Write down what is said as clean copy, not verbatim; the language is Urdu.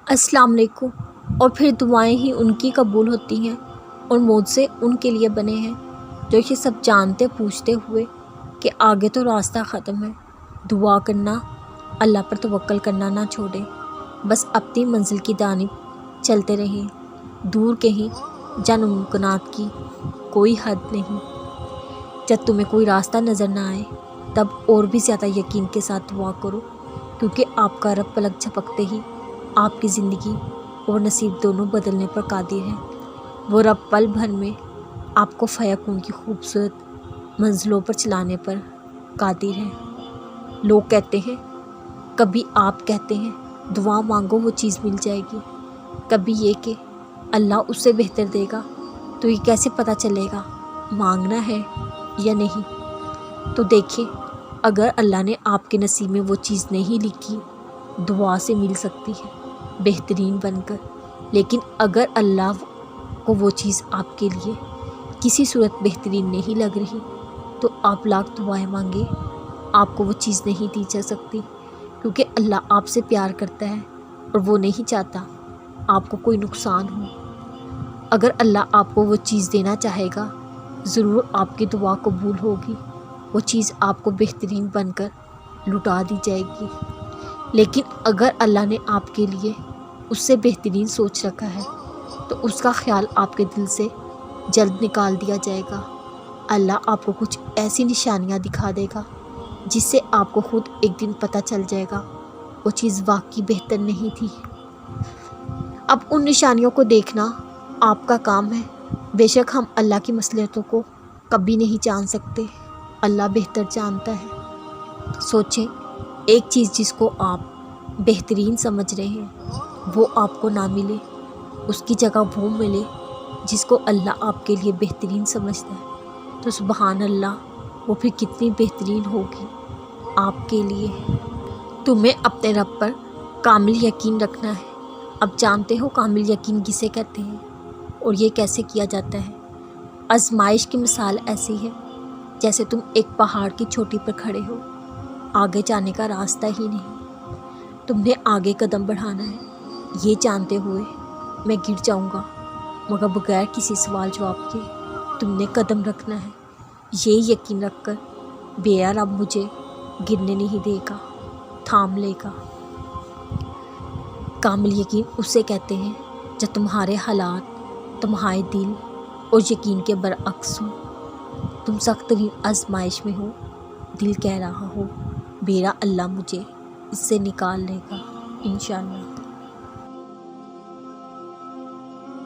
السلام علیکم۔ اور پھر دعائیں ہی ان کی قبول ہوتی ہیں اور موجزے ان کے لیے بنے ہیں جو یہ سب جانتے پوچھتے ہوئے کہ آگے تو راستہ ختم ہے، دعا کرنا، اللہ پر توکل کرنا نہ چھوڑیں، بس اپنی منزل کی جانب چلتے رہیں، دور کہیں جا ممکنات کی کوئی حد نہیں۔ جب تمہیں کوئی راستہ نظر نہ آئے تب اور بھی زیادہ یقین کے ساتھ دعا کرو، کیونکہ آپ کا رب پلک جھپکتے ہی آپ کی زندگی اور نصیب دونوں بدلنے پر قادر ہے۔ وہ رب پل بھر میں آپ کو فیکون کی خوبصورت منزلوں پر چلانے پر قادر ہے۔ لوگ کہتے ہیں، کبھی آپ کہتے ہیں دعا مانگو وہ چیز مل جائے گی، کبھی یہ کہ اللہ اس سے بہتر دے گا، تو یہ کیسے پتہ چلے گا مانگنا ہے یا نہیں؟ تو دیکھیں، اگر اللہ نے آپ کے نصیب میں وہ چیز نہیں لکھی، دعا سے مل سکتی ہے بہترین بن کر، لیکن اگر اللہ کو وہ چیز آپ کے لیے کسی صورت بہترین نہیں لگ رہی تو آپ لاکھ دعائیں مانگے، آپ کو وہ چیز نہیں دی جا سکتی، کیونکہ اللہ آپ سے پیار کرتا ہے اور وہ نہیں چاہتا آپ کو کوئی نقصان ہو۔ اگر اللہ آپ کو وہ چیز دینا چاہے گا، ضرور آپ کی دعا قبول ہوگی، وہ چیز آپ کو بہترین بن کر لٹا دی جائے گی۔ لیکن اگر اللہ نے آپ کے لیے اس سے بہترین سوچ رکھا ہے تو اس کا خیال آپ کے دل سے جلد نکال دیا جائے گا۔ اللہ آپ کو کچھ ایسی نشانیاں دکھا دے گا جس سے آپ کو خود ایک دن پتہ چل جائے گا وہ چیز واقعی بہتر نہیں تھی۔ اب ان نشانیوں کو دیکھنا آپ کا کام ہے۔ بے شک ہم اللہ کی مصلحتوں کو کبھی نہیں جان سکتے، اللہ بہتر جانتا ہے۔ سوچیں، ایک چیز جس کو آپ بہترین سمجھ رہے ہیں وہ آپ کو نہ ملے، اس کی جگہ وہ ملے جس کو اللہ آپ کے لیے بہترین سمجھتا ہے، تو سبحان اللہ، وہ پھر کتنی بہترین ہوگی آپ کے لیے۔ تمہیں اپنے رب پر کامل یقین رکھنا ہے۔ اب جانتے ہو کامل یقین کسے کہتے ہیں اور یہ کیسے کیا جاتا ہے۔ آزمائش کی مثال ایسی ہے جیسے تم ایک پہاڑ کی چوٹی پر کھڑے ہو، آگے جانے کا راستہ ہی نہیں، تم نے آگے قدم بڑھانا ہے یہ جانتے ہوئے میں گر جاؤں گا، مگر بغیر کسی سوال جواب کے تم نے قدم رکھنا ہے، یہ یقین رکھ کر بے رب مجھے گرنے نہیں دے گا، تھام لے گا۔ کامل یقین اسے کہتے ہیں جب تمہارے حالات تمہارے دل اور یقین کے برعکس ہو، تم سخت ترین آزمائش میں ہو، دل کہہ رہا ہو میرا اللہ مجھے اس سے نکال لے گا انشاءاللہ۔